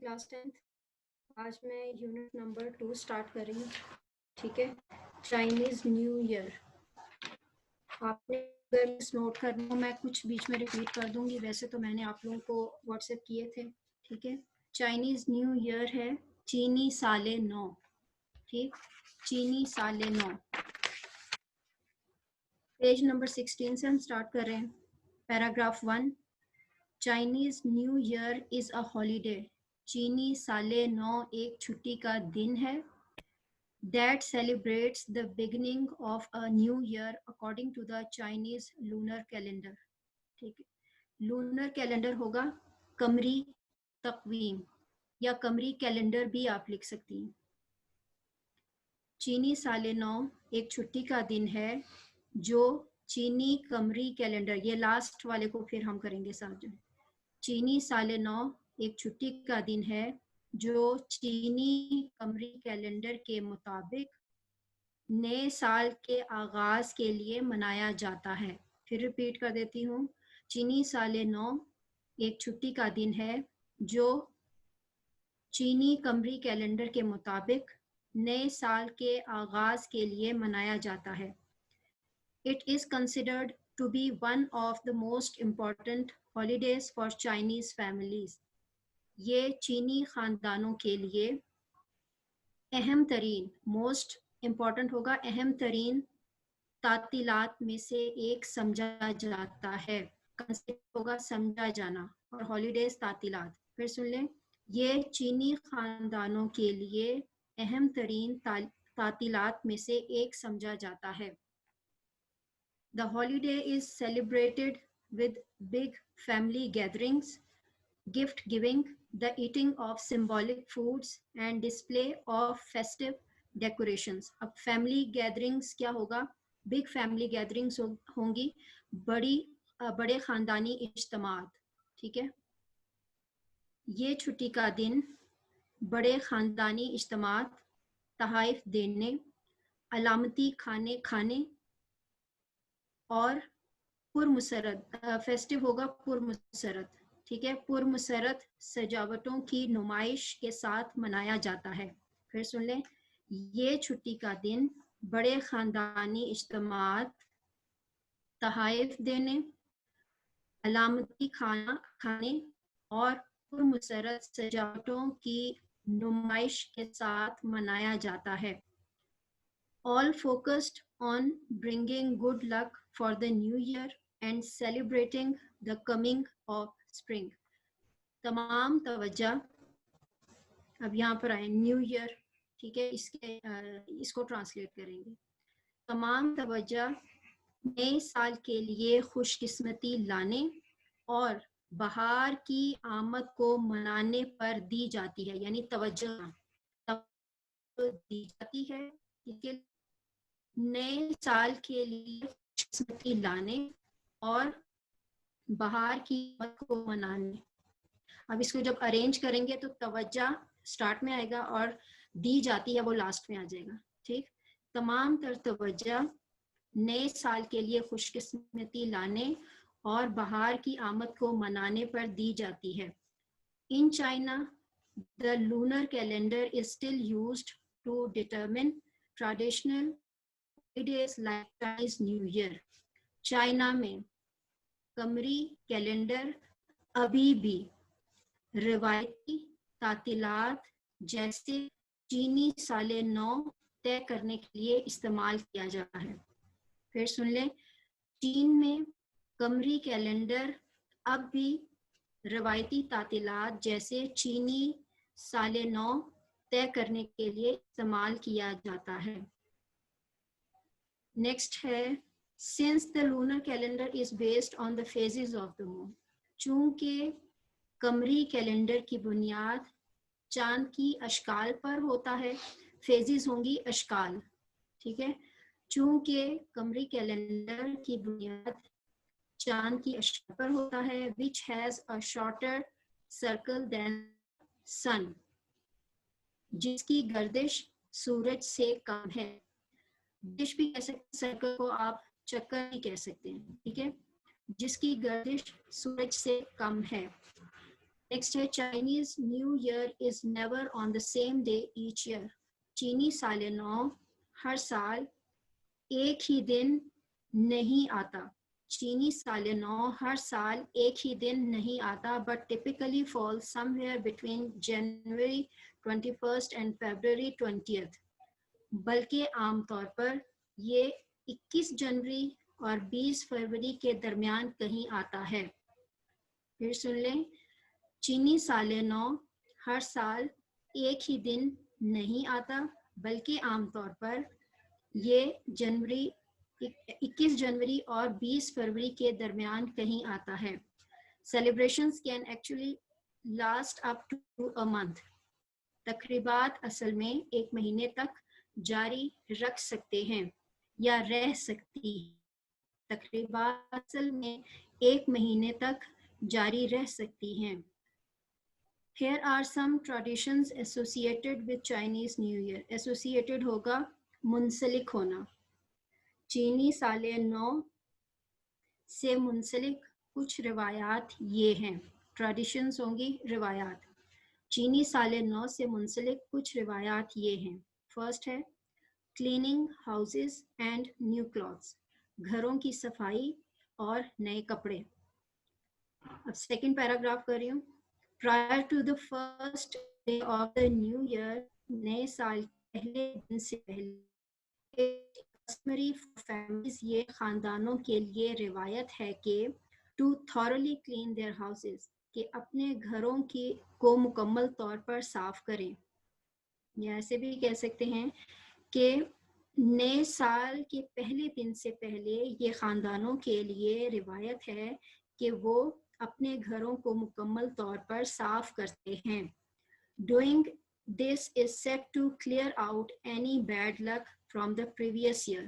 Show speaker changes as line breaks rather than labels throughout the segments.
Class 10th। आज मैं unit number 2 start कर रही हूँ। ठीक है, चाइनीज़ न्यू ईयर। आपने अगर नोट करना हो, मैं कुछ बीच में रिपीट कर दूंगी, वैसे तो मैंने आप लोगों को व्हाट्सएप किए थे। ठीक है, चाइनीज़ न्यू ईयर है चीनी साले 9। ठीक, चीनी साले 9। पेज नंबर 16 से हम स्टार्ट कर रहे हैं। Paragraph 1, Chinese new year is a holiday. चीनी साले 9 एक छुट्टी का दिन है that celebrates the beginning of a new year according to the Chinese lunar calendar। ठीक है, लूनर कैलेंडर होगा कमरी तकवीम या कमरी कैलेंडर भी आप लिख सकती हैं। चीनी साले 9 एक छुट्टी का दिन है जो चीनी कमरी कैलेंडर, ये लास्ट वाले को फिर हम करेंगे साथ जो। चीनी साले 9 एक छुट्टी का दिन है जो चीनी कमरी कैलेंडर के मुताबिक नए साल के आगाज के लिए मनाया जाता है। फिर रिपीट कर देती हूँ, चीनी साले 9 एक छुट्टी का दिन है जो चीनी कमरी कैलेंडर के मुताबिक नए साल के आगाज के लिए मनाया जाता है। It is considered to be one of the most important holidays for Chinese families। ये चीनी खानदानों के लिए अहम तरीन, मोस्ट इम्पॉर्टेंट होगा, अहम तरीन तातीलात में से एक समझा जाता है। कंसेप्ट होगा समझा जाना, और हॉलीडेज तातीलात। फिर सुन लें, ये चीनी खानदानों के लिए अहम तरीन तातीलात में से एक समझा जाता है। The holiday is celebrated with big family gatherings, gift giving, the eating of symbolic foods and display of festive decorations। अब फैमिली गैदरिंग्स क्या होगा? बिग फैमिली गैदरिंग्स होंगी, बड़े खानदानी इज्तिमात। ठीक है, ये छुट्टी का दिन बड़े खानदानी इज्तिमात, तहाइफ देने, अलामती खाने खाने और पुरमसरत, फेस्टिव होगा पुरमसरत। ठीक है, पुरमसरत सजावटों की नुमाइश के साथ मनाया जाता है। फिर सुन लें, ये छुट्टी का दिन बड़े खानदानी इज्तिमात, तहाइफ देने, अलामती खाना खाने और पुरमसरत सजावटों की नुमाइश के साथ मनाया जाता है। All focused on bringing good luck for the new year and celebrating the coming of spring। तमाम तवज्जा अब यहाँ पर आए, न्यू ईयर। ठीक है, इसको ट्रांसलेट करेंगे। तमाम तवज्जा नए साल के लिए खुशकिस्मती लाने और बहार की आमद को मनाने पर दी जाती है, यानी तवज्जो दी जाती है कि नए साल के लिए खुशकिस्मती लाने और बहार की आमद को मनाने। अब इसको जब अरेंज करेंगे तो तवज्जा स्टार्ट में आएगा और दी जाती है वो लास्ट में आ जाएगा। ठीक, तमाम तर तवज्जा नए साल के लिए खुशकिस्मती लाने और बहार की आमद को मनाने पर दी जाती है। In China the lunar calendar is still used to determine traditional holidays like Chinese New Year। China में कमरी कैलेंडर अभी भी रिवायती तातीलात जैसे चीनी साले 9 तय करने के लिए इस्तेमाल किया जाता है। फिर सुन लें, चीन में कमरी कैलेंडर अब भी रिवायती तातीलात जैसे चीनी साले 9 तय करने के लिए इस्तेमाल किया जाता है। नेक्स्ट है, since the lunar calendar is based on the phases of the moon. चूंकि कमरी कैलेंडर की बुनियाद चांद की अशकाल पर होता है, फेजेस होंगी अशकाल। ठीक है, चूंकि कमरी कैलेंडर की बुनियाद चांद की अशकाल पर होता है, which has a shorter circle than sun, जिसकी गर्दिश सूरज से कम है। गर्दिश भी कह सकते हैं, सर्कल को आप चक्कर भी कह सकते हैं। ठीक है, जिसकी गर्दिश सूरज से कम है। नेक्स्ट है Chinese New year is never on the same day each year. चीनी साल नौ हर साल एक ही दिन नहीं आता। चीनी साल नौ हर साल एक ही दिन नहीं आता, but typically fall somewhere between January 21 and February 20th। बल्कि आमतौर पर ये 21 जनवरी और 20 फरवरी के दरमियान कहीं आता है। फिर सुन लें, चीनी साल नौ हर साल एक ही दिन नहीं आता, बल्कि आमतौर पर ये 21 जनवरी और 20 फरवरी के दरमियान कहीं आता है। Celebrations can actually last up to a month. तकरीबात असल में एक महीने तक जारी रख सकते हैं या रह सकती है। तकरीबात असल में एक महीने तक जारी रह सकती हैं। Here are some traditions associated with Chinese New Year. Associated होगा मुंसलिक होना। चीनी साल नौ से मुंसलिक कुछ रिवायात ये हैं। ट्रेडिशंस होंगी रिवायात। चीनी साल नौ से मुंसलिक कुछ रिवायात ये हैं। फर्स्ट है cleaning houses and new clothes, घरों की सफाई और नए कपड़े। अब सेकंड पैराग्राफ कर रही हूँ। Prior to the first day of the new year, नए साल पहले दिन से पहले customary for families, ये खानदानों के लिए रिवायत है कि to thoroughly clean their houses, कि अपने घरों को मुकम्मल तौर पर साफ करें। या ऐसे भी कह सकते हैं कि नए साल के पहले दिन से पहले ये खानदानों के लिए रिवायत है कि वो अपने घरों को मुकम्मल तौर पर साफ करते हैं। Doing this is said to clear out any bad luck from the previous year.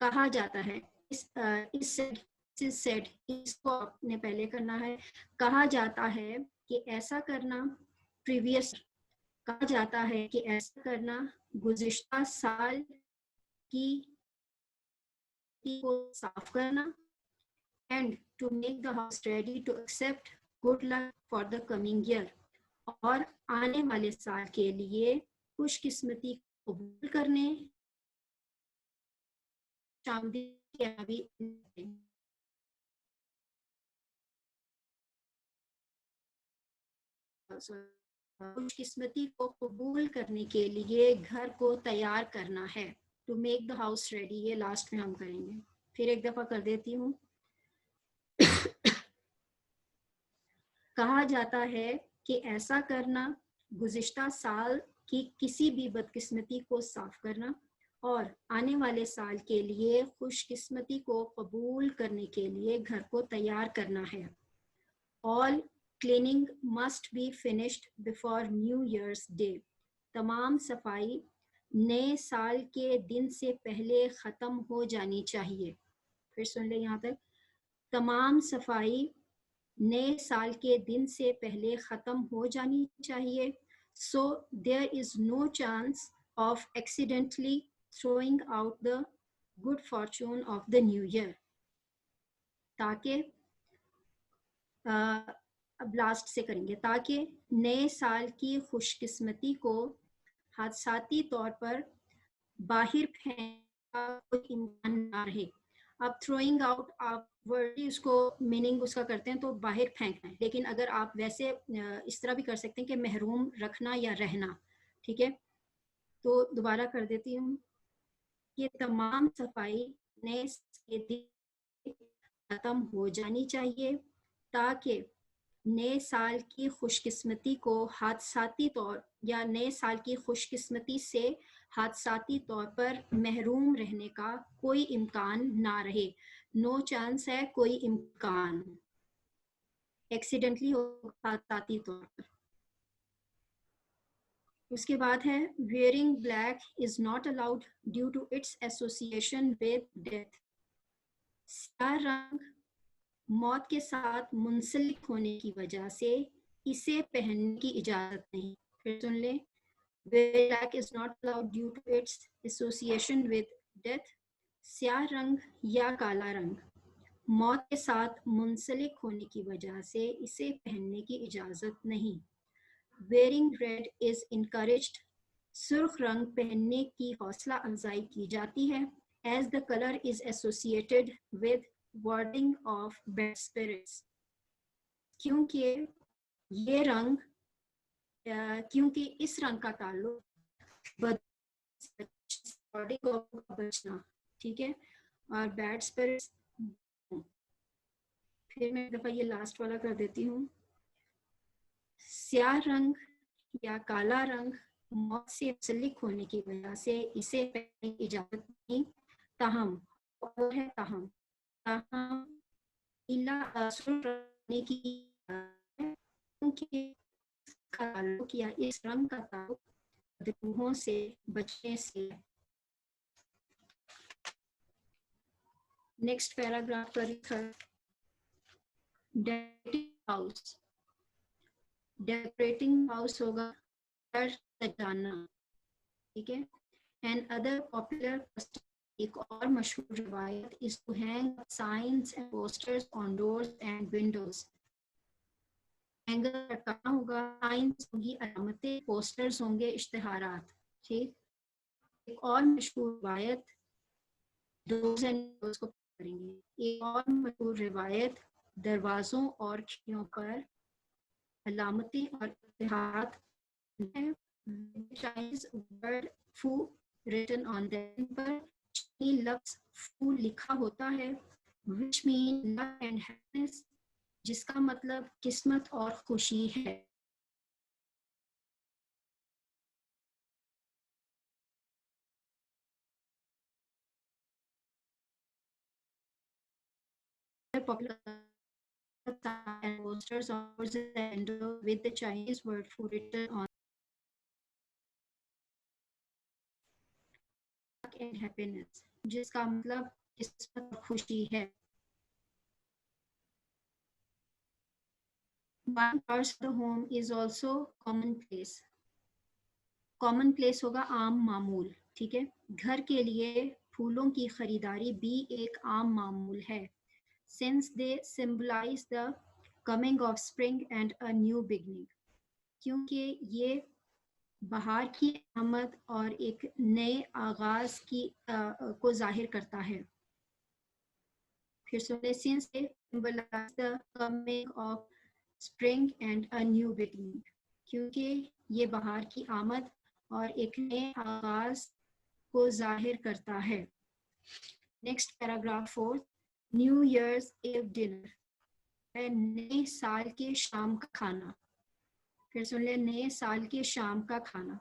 कहा जाता है इसको आपने पहले करना है। कहा जाता है कि ऐसा करना प्रीवियस, कहा जाता है कि ऐसा करना गुज़िश्ता साल की को साफ करना, and to make the house ready to accept good luck for the coming year, और आने वाले साल के लिए खुशकिस्मती को कबूल करने खुशकिस्मती को कबूल करने के लिए घर को तैयार करना है। To make the house ready, ये लास्ट में हम करेंगे। फिर एक दफा कर देती हूँ। कहा जाता है कि ऐसा करना गुज़िश्ता साल की किसी भी बदकिस्मती को साफ करना और आने वाले साल के लिए खुशकिस्मती को कबूल करने के लिए घर को तैयार करना है। All cleaning must be finished before New Year's Day. तमाम सफाई नए साल के दिन से पहले ख़त्म हो जानी चाहिए। फिर सुन ले यहाँ तक। तमाम सफाई नए साल के दिन से पहले ख़त्म हो जानी चाहिए। So there is no chance of accidentally throwing out the good fortune of the new year. ताकि अब लास्ट से करेंगे, ताकि नए साल की खुशकिस्मती को हादसाती तौर पर बाहर फेंकने का कोई इम्कान ना रहे। अब थ्रोइंग आउट आप वर्ड उसको मीनिंग उसका करते हैं तो बाहर फेंकना है, लेकिन अगर आप वैसे इस तरह भी कर सकते हैं कि महरूम रखना या रहना। ठीक है, तो दोबारा कर देती हूँ। ये तमाम सफाई नए साल के दिन खत्म हो जानी चाहिए ताकि नए साल की खुशकिस्मती को हादसाती तौर या नए साल की खुशकिस्मती से हादसाती तौर पर महरूम रहने का कोई इम्कान ना रहे। नो चांस है, कोई इम्कान, एक्सीडेंटली हो हादसाती तौर पर। उसके बाद है wearing black is not allowed due to its association with death. स्याह रंग मौत के साथ मुंसलिक होने की वजह से इसे पहनने की इजाजत नहीं। फिर सुन ले, black is not allowed due to its association with death. स्याह रंग या काला रंग मौत के साथ मुंसलिक होने की वजह से इसे पहनने की इजाज़त नहीं। वेयरिंग रेड इज इनकरेज्ड, सुर्ख रंग पहनने की हौसला अफजाई की जाती है, as the colour is associated with warding of bad spirits, क्योंकि ये रंग क्योंकि इस रंग का ताल्लुक बचना, ठीक है, और बैड स्पिरिट्स। फिर मैं एक दफा ये लास्ट वाला कर देती हूँ। स्याह रंग या काला रंग मौत से मुंसलिक होने की वजह से इसे पहनने की इजाजत नहीं, ताहम और है ताहम ताहम नीला असुर रखने की, क्योंकि इसका ताल्लुक या इस रंग का ताल्लुक बदरूहों से बचने से। नेक्स्ट पैराग्राफ पर डेकोरेटिंग हाउस, डेकोरेटिंग हाउस होगा घर सजाना, ठीक है। एंड अदर पॉपुलर कस्टम, एक और मशहूर रिवायत is to hang signs and posters on doors and windows. Hanger लटकाना होगा, साइंस होगी अलामतें, पोस्टर्स होंगे इश्तिहारात, ठीक। एक और मशहूर रिवायत डोर्स एंड विंडोज को करेंगे। एक और मशहूर रिवायत दरवाजों और खिड़कियों पर अलामतें और इश्तिहारात है। Chinese word फू written on them पर चीनी लफ्ज फू लिखा होता है, which mean luck and happiness, जिसका मतलब किस्मत और खुशी है। Popular and posters on the window with the Chinese word foo written on luck and happiness, जिसका मतलब किस्मत और खुशी है। One part of the home is also commonplace. Common place होगा आम मामूल, ठीक है। घर के लिए फूलों की खरीदारी भी एक आम मामूल है, since they symbolize the coming of spring and a new beginning, क्योंकि ये बहार की आमद और एक नए आगाज की को जाहिर करता है। फिर सुने, since they symbolize the coming of spring and a new beginning, क्योंकि ये बहार की आमद और एक नए आगाज को जाहिर करता है। Next paragraph 4, New Year's Eve dinner है नए साल के शाम का खाना। फिर सुन ले, नए साल के शाम का खाना।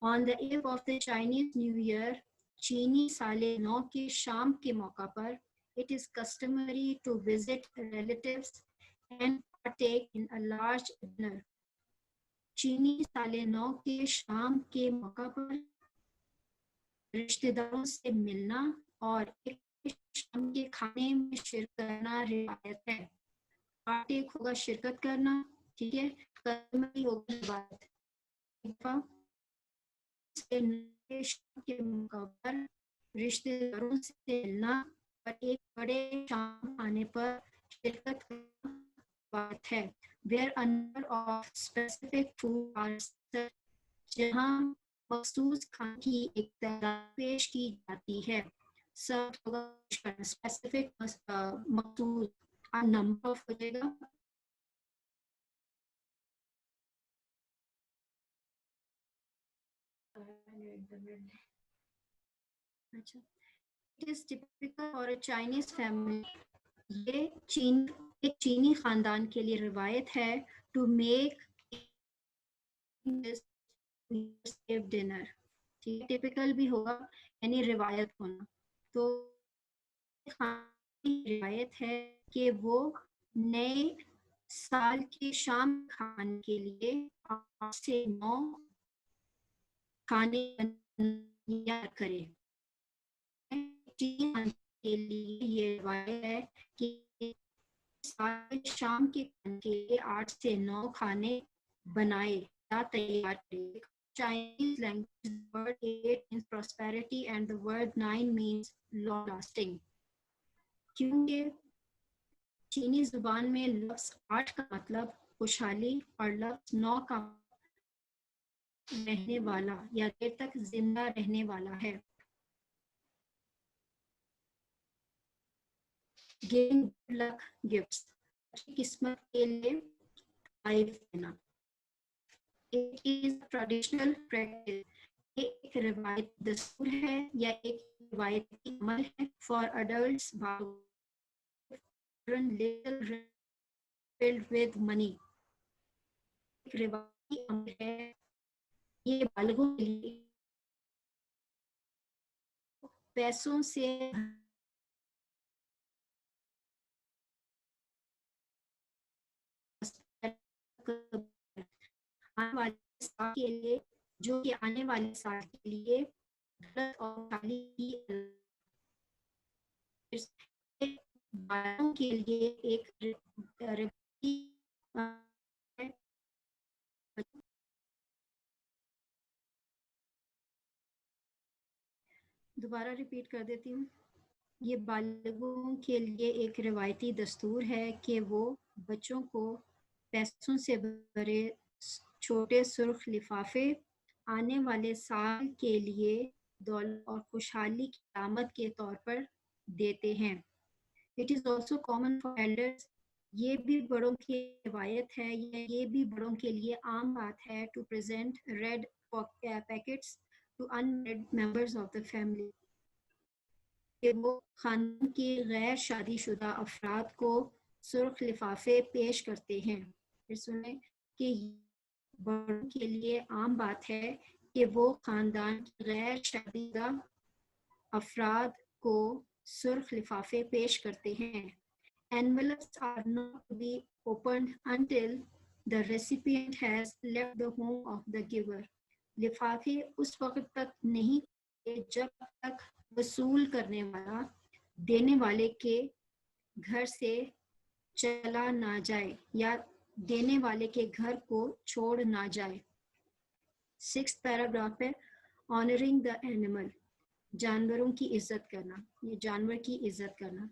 On the eve of the Chinese New year, चीनी साले नौ के शाम के मौका पर, it is customary to visit relatives and partake in a large dinner. चीनी साले नौ के शाम के मौका पर रिश्तेदारों से मिलना और एक शाम के खाने में शिरकत करना रिवायत है। पार्टेक होगा शिरकत करना, ठीक है। कस्टमरी होगा रिवायत। शाम के मौका पर रिश्तेदारों से मिलना और एक बड़े शाम खाने पर शिरकत करना बात है। Where a number of specific food are served, जहाँ मखसूस खाने की एक तादाद पेश की जाती है। सर्व होगा स्पेसिफिक, मखसूस नंबर ऑफ हो जाएगा। अच्छा, it is typical for a Chinese family, ये एक चीनी खानदान के लिए रिवायत है टू मेक डिनर, ठीक है। टिपिकल भी होगा यानी रिवायत होना। तो रिवायत है कि वो नए साल के शाम खाने के लिए 8 से 9 खाने तैयार करे। के लिए ये रिवायत है कि शाम के खाने के लिए 8 से 9 खाने बनाए या तैयार करे। Chinese language word 8 means prosperity and the word 9 means long lasting, क्योंकि चीनी जुबान में लफ्ज 8 का मतलब खुशहाली और लफ्ज 9 का रहने वाला या देर तक जिंदा रहने वाला है। गिविंग गुड लक गिफ्ट्स, अच्छी किस्मत के लिए तारीफ देना। इट इज ट्रेडिशनल प्रैक्टिस, ये एक रिवायती दस्तूर है या एक रिवायती अमल है for adults little filled with money। एक रिवायती अमल है, ये बालिगों के लिए पैसों से आने वाले साल के लिए, जो कि आने वाले साल के लिए गलत और खाली बालों के लिए एक दोबारा रिपीट कर देती हूँ। ये बालिगों के लिए एक रिवायती दस्तूर है कि वो बच्चों को पैसों से भरे छोटे सुर्ख लिफाफे आने वाले साल के लिए दौलत और खुशहाली की आमद के तौर पर देते हैं। It is also common for elders, ये भी बड़ों की रिवायत है, ये भी बड़ों के लिए आम बात है to present red packets to unmarried members of the family, कि वो खानदान के गैर शादीशुदा अफराद को सुर्ख लिफाफे पेश करते हैं। फिर सुने कि बड़ों के लिए आम बात है कि वो खानदान के गैर शादीशुदा अफराद को सुर्ख लिफाफे पेश करते हैं। Envelopes are not to be opened until the recipient has left the home of the giver। लिफाफे उस वक्त तक नहीं जब तक वसूल करने वाला देने वाले के घर से चला ना जाए या देने वाले के घर को छोड़ ना जाए। 6th पैराग्राफ है ऑनरिंग द एनिमल, जानवरों की इज्जत करना, ये जानवर की इज्जत करना।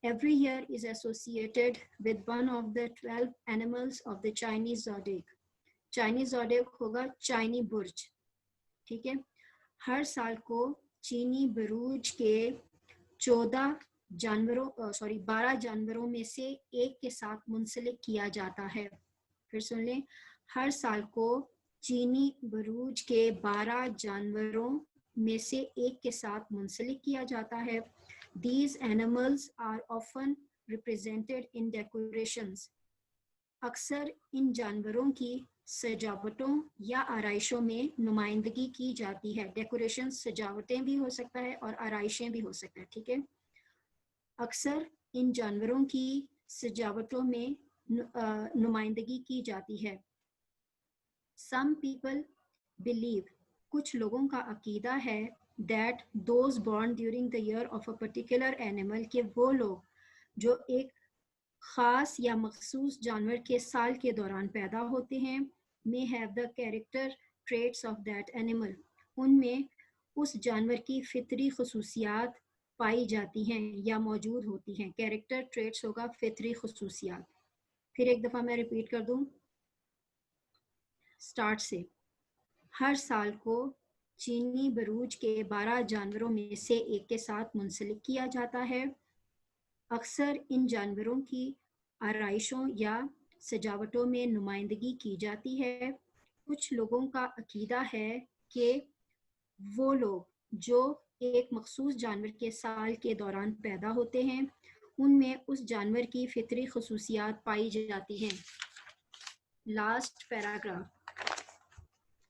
Every year is associated with one of the 12 animals of the Chinese zodiac। Chinese zodiac होगा चाइनी बुर्ज, ठीक है। हर साल को चीनी बुर्ज के 12 जानवरों में से एक के साथ मुंसलिक किया जाता है। फिर सुन लें, हर साल को चीनी बुर्ज के 12 जानवरों में से एक के साथ मुंसलिक किया जाता है। These animals are often represented in decorations। अक्सर इन जानवरों की सजावटों या आराइशों में नुमाइंदगी की जाती है। डेकोरेशन सजावटें भी हो सकता है और आराइशें भी हो सकता है, ठीक है। अक्सर इन जानवरों की सजावटों में नुमाइंदगी की जाती है। Some people believe, कुछ लोगों का अकीदा है that those born during the year of a particular animal, के वो लोग जो एक खास या मखसूस जानवर के साल के दौरान पैदा होते हैं may have the character traits of that animal, उनमें उस जानवर की फितरी खसूसियात पाई जाती हैं या मौजूद होती हैं। कैरेक्टर ट्रेट्स होगा फितरी खसूसियात। फिर एक दफ़ा मैं रिपीट कर दूं स्टार्ट से। हर साल को चीनी बुर्ज के 12 जानवरों में से एक के साथ मुंसलिक किया जाता है। अक्सर इन जानवरों की आराइशों या सजावटों में नुमाइंदगी की जाती है। कुछ लोगों का अकीदा है कि वो लोग जो एक मखसूस जानवर के साल के दौरान पैदा होते हैं उनमें उस जानवर की फितरी खसूसियात पाई जाती हैं। Last paragraph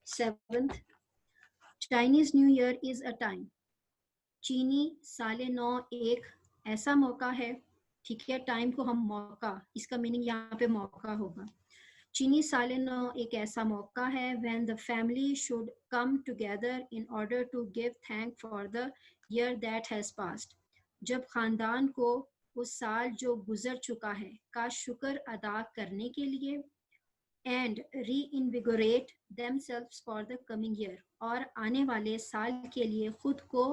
7th, Chinese New Year is a time। चीनी साले नौ एक ऐसा मौका है, ठीक है। टाइम को हम मौका, इसका मीनिंग यहाँ पे मौका होगा। चीनी साले नौ एक ऐसा मौका है when the family should come together in order to give thanks for the year that has passed। जब खानदान को उस साल जो गुजर चुका है का शुक्र अदा करने के लिए and reinvigorate themselves for the coming year, और आने वाले साल के लिए खुद को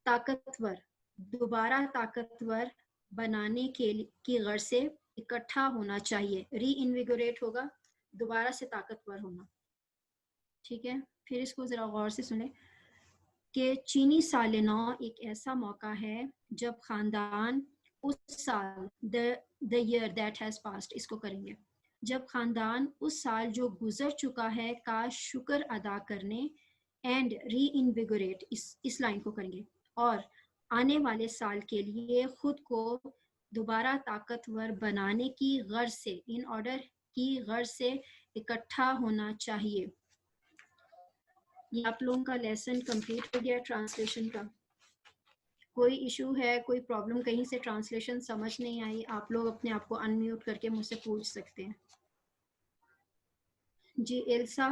ताकतवर, दोबारा ताकतवर बनाने की गर्ज से इकट्ठा होना चाहिए। री इन्विगोरेट होगा दोबारा से ताकतवर होना। ठीक है, फिर इसको जरा गौर से सुने कि चीनी साल नौ एक ऐसा मौका है जब खानदान उस साल the year that has past, इसको करेंगे, जब खानदान उस साल जो गुजर चुका है का शुक्र अदा करने, एंड री इनविगोरेट, इस लाइन को करेंगे, और आने वाले साल के लिए खुद को दोबारा ताकतवर बनाने की गर्ज से, इन ऑर्डर की गर्ज से इकट्ठा होना चाहिए। ये आप लोगों का लेसन कंप्लीट हो गया ट्रांसलेशन का। कोई इशू है, कोई प्रॉब्लम, कहीं से ट्रांसलेशन समझ नहीं आई, आप लोग अपने आप को अनम्यूट करके मुझसे पूछ सकते हैं। जी एल्सा,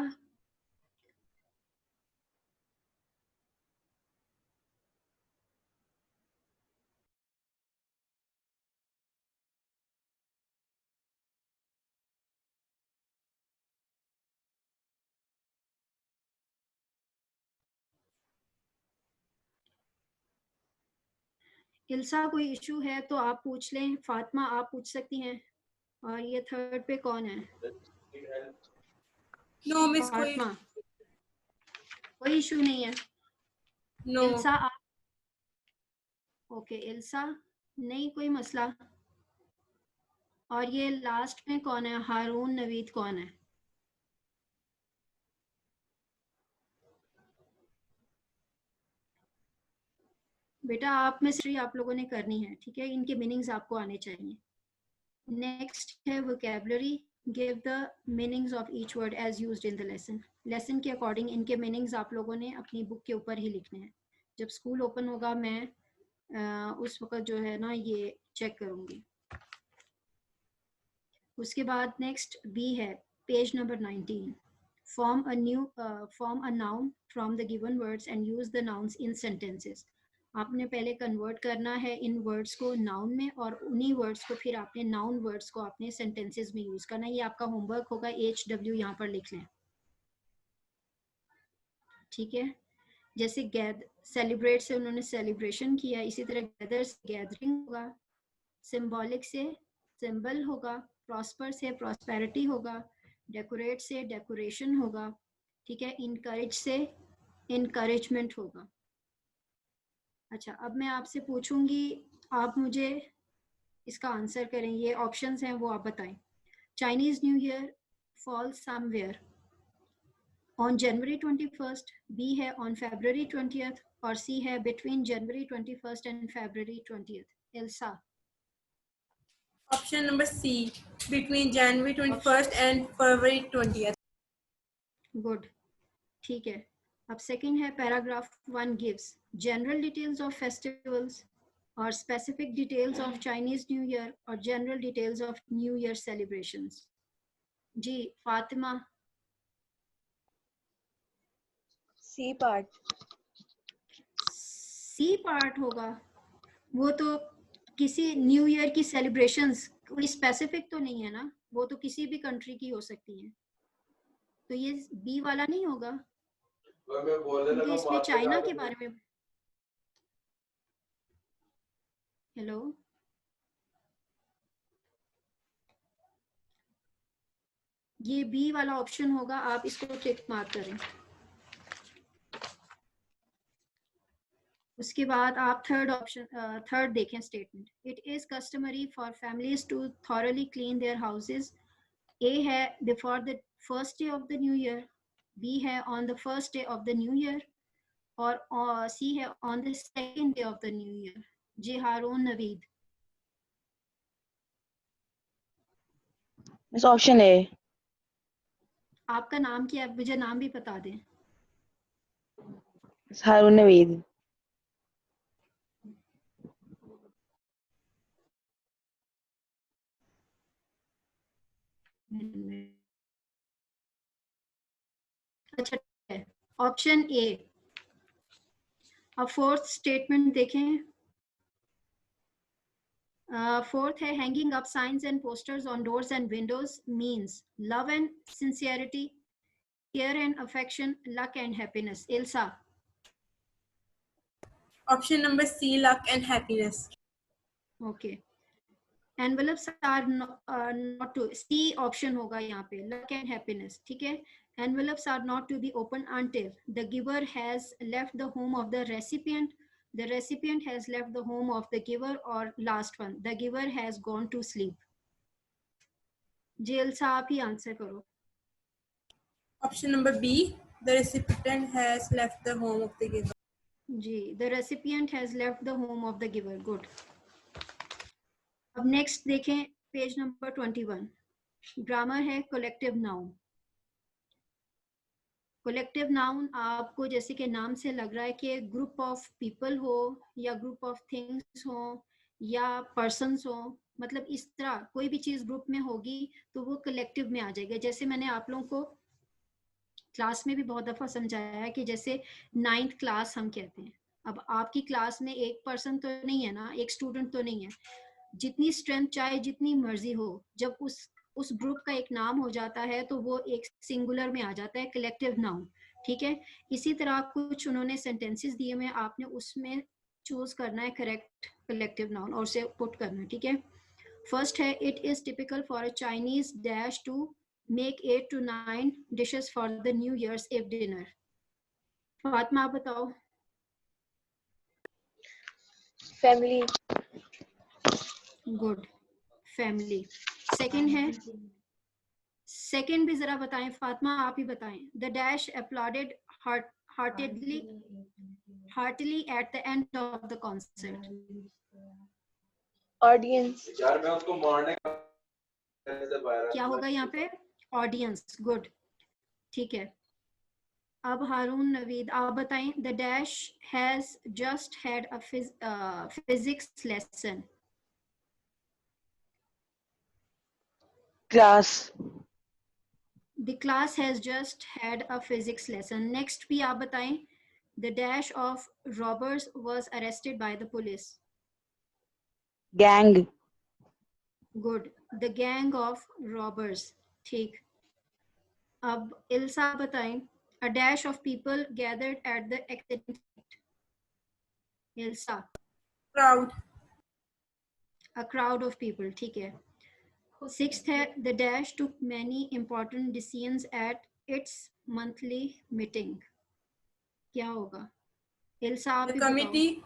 इल्सा कोई इशू है तो आप पूछ लें, फातिमा आप पूछ सकती हैं, और ये थर्ड पे कौन है?
नो मिस,
फातिमा, कोई इशू नहीं है।
नो।
इल्सा आप, ओके इल्सा, नहीं कोई मसला। और ये लास्ट में कौन है, हारून नवीद कौन है? बेटा आप में से आप लोगों ने करनी है, ठीक है, इनके मीनिंग्स आपको आने चाहिए। नेक्स्ट है vocabulary, give the meanings of each word as used in the lesson. Lesson के अकॉर्डिंग इनके मीनिंग्स आप लोगों ने अपनी बुक के ऊपर ही लिखने हैं। जब स्कूल ओपन होगा मैं उस वक्त जो है ना ये चेक करूंगी। उसके बाद नेक्स्ट बी है page number 19, form a noun from the given words and use the nouns in sentences। आपने पहले कन्वर्ट करना है इन वर्ड्स को नाउन में, और उन्हीं वर्ड्स को फिर आपने नाउन वर्ड्स को आपने सेंटेंसेस में यूज करना है। ये आपका होमवर्क होगा, HW यहाँ पर लिख लें, ठीक है। जैसे सेलिब्रेट से उन्होंने सेलिब्रेशन किया, इसी तरह गैदर से गैदरिंग होगा, सिंबॉलिक से सिंबल होगा, प्रॉस्पर से प्रॉस्पेरिटी होगा, डेकोरेट से डेकोरेशन होगा, ठीक है, इनकरेज से इनकरेजमेंट होगा। अच्छा, अब मैं आपसे पूछूंगी, आप मुझे इसका आंसर करें। ये ऑप्शंस हैं वो आप बताएं। Chinese New Year falls somewhere on January 21st, B है ऑन February 20th, और सी है between January 21st and February 20th। Elsa,
option number C, between January 21st and February 20th।
Good, ठीक है। अब सेकंड है paragraph 1 gives general details of festivals और specific details of Chinese New Year और general details of New Year celebrations. जी Fatima,
C part.
C part होगा, वो तो किसी न्यू ईयर की सेलिब्रेशंस, कोई स्पेसिफिक तो नहीं है ना, वो तो किसी भी कंट्री की हो सकती है, तो ये बी वाला नहीं होगा क्योंकि इसमें चाइना के बारे में। हेलो, ये बी वाला ऑप्शन होगा, आप इसको टिक मार्क करें। उसके बाद आप थर्ड ऑप्शन, थर्ड देखें statement, it is customary for families to thoroughly clean their houses. A है before the first day of the New Year, B है on the first day of the New Year, और C है on the second day of the New Year. जी Haroon Naveed,
miss option A.
आपका नाम क्या है, मुझे नाम भी बता दें।
हारून नवीद।
अच्छा, ऑप्शन ए। अब फोर्थ स्टेटमेंट देखें। फोर्थ है hanging up signs and posters on doors and windows means love and sincerity, care and affection, luck and happiness. Ilsa,
option number C, luck and happiness.
Okay, envelopes are not to, C option होगा यहाँ पे, luck and happiness, ठीक है. Envelopes are not to be opened until the giver has left the home of the recipient, the recipient has left the home of the giver, or last one, the giver has gone to sleep. जेल साहब ही answer करो.
Option number B, the recipient has left the home of the giver.
जी, the recipient has left the home of the giver. Good. अब next देखें page number 21. Grammar है collective noun. Collective noun आपको जैसे कि नाम से लग रहा है कि ग्रुप ऑफ पीपल हो या ग्रुप ऑफ थिंग्स हो या पर्सन्स हो, मतलब इस तरह कोई भी चीज ग्रुप में होगी तो वो कलेक्टिव में आ जाएगा. जैसे मैंने आप लोगों को क्लास में भी बहुत दफा समझाया है कि जैसे 9th क्लास हम कहते हैं. अब आपकी क्लास में एक पर्सन तो नहीं है ना, एक स्टूडेंट तो नहीं है. जितनी स्ट्रेंथ चाहे जितनी मर्जी हो, जब उस ग्रुप का एक नाम हो जाता है तो वो एक सिंगुलर में आ जाता है, कलेक्टिव नाउन. ठीक है. इसी तरह कुछ उन्होंने सेंटेंसेस दिए हुए, आपने उसमें चूज करना है करेक्ट कलेक्टिव नाउन और उसे पुट करना है. ठीक है. फर्स्ट है, it is typical for a Chinese dish to make 8 to 9 dishes for the New Year's Eve dinner. Fatima आप बताओ.
family,
good, family. सेकंड है, सेकंड भी जरा बताएं फातिमा, आप ही बताएं. The dash uploaded heartily at the end of the concert.
audience,
यार मैं उसको मारने का कैसे बाहर
क्या होगा यहाँ पे? ऑडियंस. गुड, ठीक है. अब हारून नवीद आप बताएं. The dash has just had a physics lesson.
class,
The class has just had a physics lesson. Next भी आप बताएं. The dash of robbers was arrested by the police.
gang,
Good. The gang of robbers. ठीक. अब इल्सा बताएं. A dash of people gathered at the accident site. इल्सा.
Crowd.
A crowd of people. ठीक है. Sixth है, the dash took many important decisions at its monthly meeting. क्या होगा? इल्सा आप
The
ही बताओ.
committee.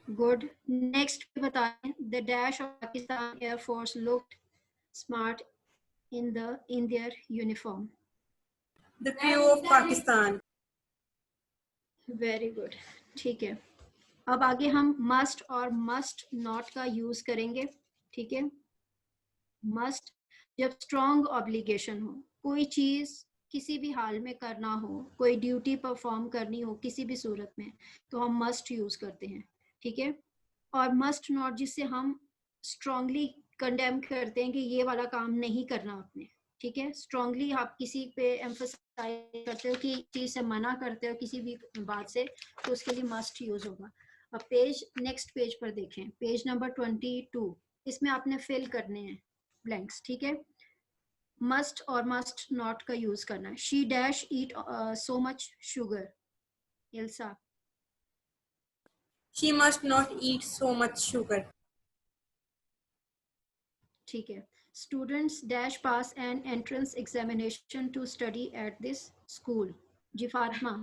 गुड. नेक्स्ट बताएं. The dash of Pakistan air force looked smart in their uniform.
The crew of Pakistan.
Very good. ठीक है. अब आगे हम मस्ट और मस्ट नॉट का यूज करेंगे. ठीक है. मस्ट जब स्ट्रॉन्ग ऑब्लिगेशन हो, कोई चीज किसी भी हाल में करना हो, कोई ड्यूटी परफॉर्म करनी हो किसी भी सूरत में, तो हम मस्ट यूज करते हैं. ठीक है. और मस्ट नॉट जिससे हम स्ट्रांगली कंडेम करते हैं कि ये वाला काम नहीं करना आपने. ठीक है. स्ट्रांगली आप किसी पे एम्फसाइज करते हो कि चीज से मना करते हो किसी भी बात से, तो उसके लिए मस्ट यूज होगा. अब पेज नेक्स्ट पेज पर देखें, पेज नंबर 22. इसमें आपने फिल करने हैं ब्लैंक्स. ठीक है. मस्ट और मस्ट नॉट का यूज करना है. She dash eat so much sugar. Ilsa.
She must not eat so much sugar.
ठीक है. Students dash pass an entrance examination to study at this school. जी Fatima.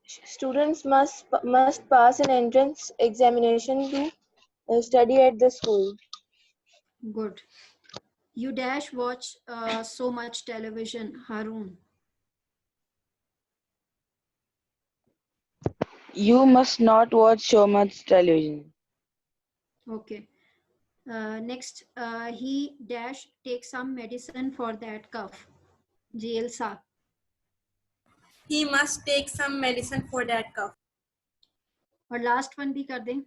students must pass an entrance examination to study at the school.
गुड. You dash watch so much television. Haroon.
You must not watch so much television.
Okay. Next, he dash take some medicine for that cough. जी Ilsa.
He must take some medicine for that cough.
और last one भी कर दें.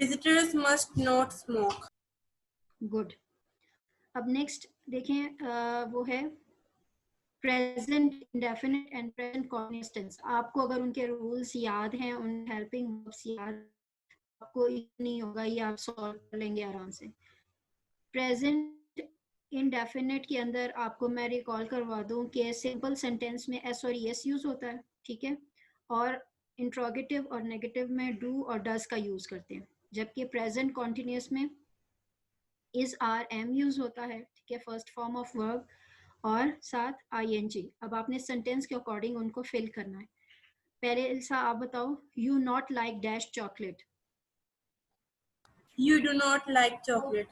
Visitors must not smoke.
Good. अब next देखें, वो है present indefinite and present continuous tense. आपको अगर उनके रूल्स याद हैं, उन हेल्पिंग वर्ब्स याद, आपको नहीं होगा, ये आप सॉल्व कर लेंगे आराम से. प्रेजेंट इंडेफिनिट के अंदर आपको मैं रिकॉल करवा दूं कि सिंपल सेंटेंस में एस और एस यूज होता है. ठीक है. और इंट्रोगेटिव और नेगेटिव में डू और डज का यूज करते हैं, जबकि प्रेजेंट कॉन्टिन्यूस में इज आर एम यूज होता है, ठीक है, फर्स्ट फॉर्म ऑफ वर्ब और साथ ing। अब आपने सेंटेंस के अकॉर्डिंग उनको फिल करना है। पहले इल्सा आप बताओ, you not like dash chocolate.
You do not like chocolate.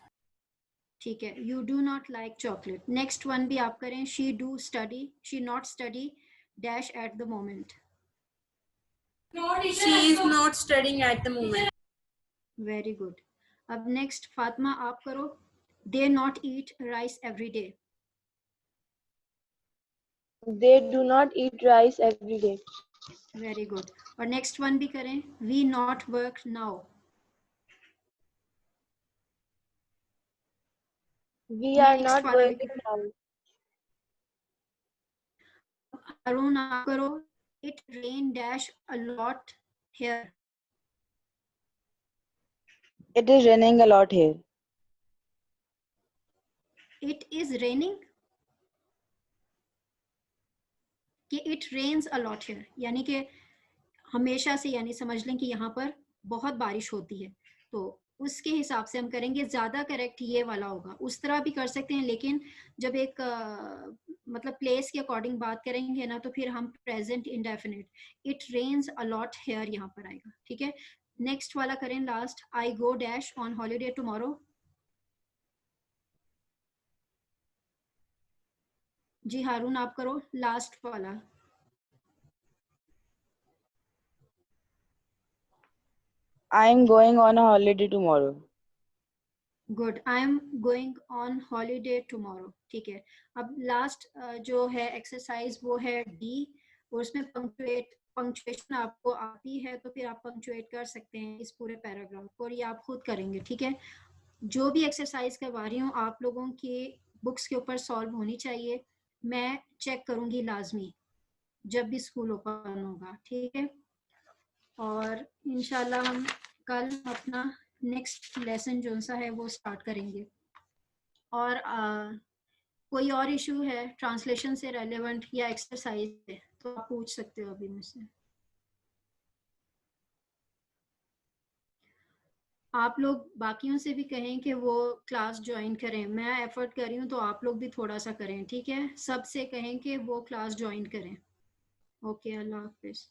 ठीक है, you do not like chocolate. Next one भी आप करें, she do study, she not study dash at the moment.
She is not studying at the moment.
Very good. अब next Fatima आप करो, they not eat rice every day.
They do not eat rice every day.
Very good. और next one भी करें, we not work now.
We are
Next
not
वाला भी
working now.
Arun आप करो, it rain dash a lot here.
It is raining a lot here.
It is raining कि it rains a lot here, यानी कि हमेशा से, यानी समझ लें कि यहाँ पर बहुत बारिश होती है, तो उसके हिसाब से हम करेंगे। ज्यादा करेक्ट ये वाला होगा, उस तरह भी कर सकते हैं, लेकिन जब एक मतलब प्लेस के अकॉर्डिंग बात करेंगे ना, तो फिर हम present indefinite, it rains a lot here यहाँ पर आएगा, ठीक है। नेक्स्ट वाला करें last, I go dash on holiday tomorrow. जी हारून आप करो लास्ट वाला।
I am going on a holiday tomorrow.
Good, I am going on holiday tomorrow, ठीक है। अब लास्ट जो है एक्सरसाइज वो है डी, और उसमें पंक्चुएशन आपको आती है तो फिर आप पंक्चुएट कर सकते हैं इस पूरे पैराग्राफ को, और ये आप खुद करेंगे, ठीक है। जो भी एक्सरसाइज करवा रही हूँ आप लोगों की बुक्स के ऊपर सॉल्व होनी चाहिए, मैं चेक करूंगी लाजमी जब भी स्कूल ओपन होगा, ठीक है। और इंशाल्लाह हम कल अपना नेक्स्ट लेसन जो सा है वो स्टार्ट करेंगे। और कोई और इशू है ट्रांसलेशन से रेलेवेंट या एक्सरसाइज है तो आप पूछ सकते हो अभी मुझसे। आप लोग बाकियों से भी कहें कि वो क्लास ज्वाइन करें, मैं एफर्ट कर रही हूँ तो आप लोग भी थोड़ा सा करें, ठीक है। सबसे कहें कि वो क्लास ज्वाइन करें। ओके, अल्लाह हाफिज।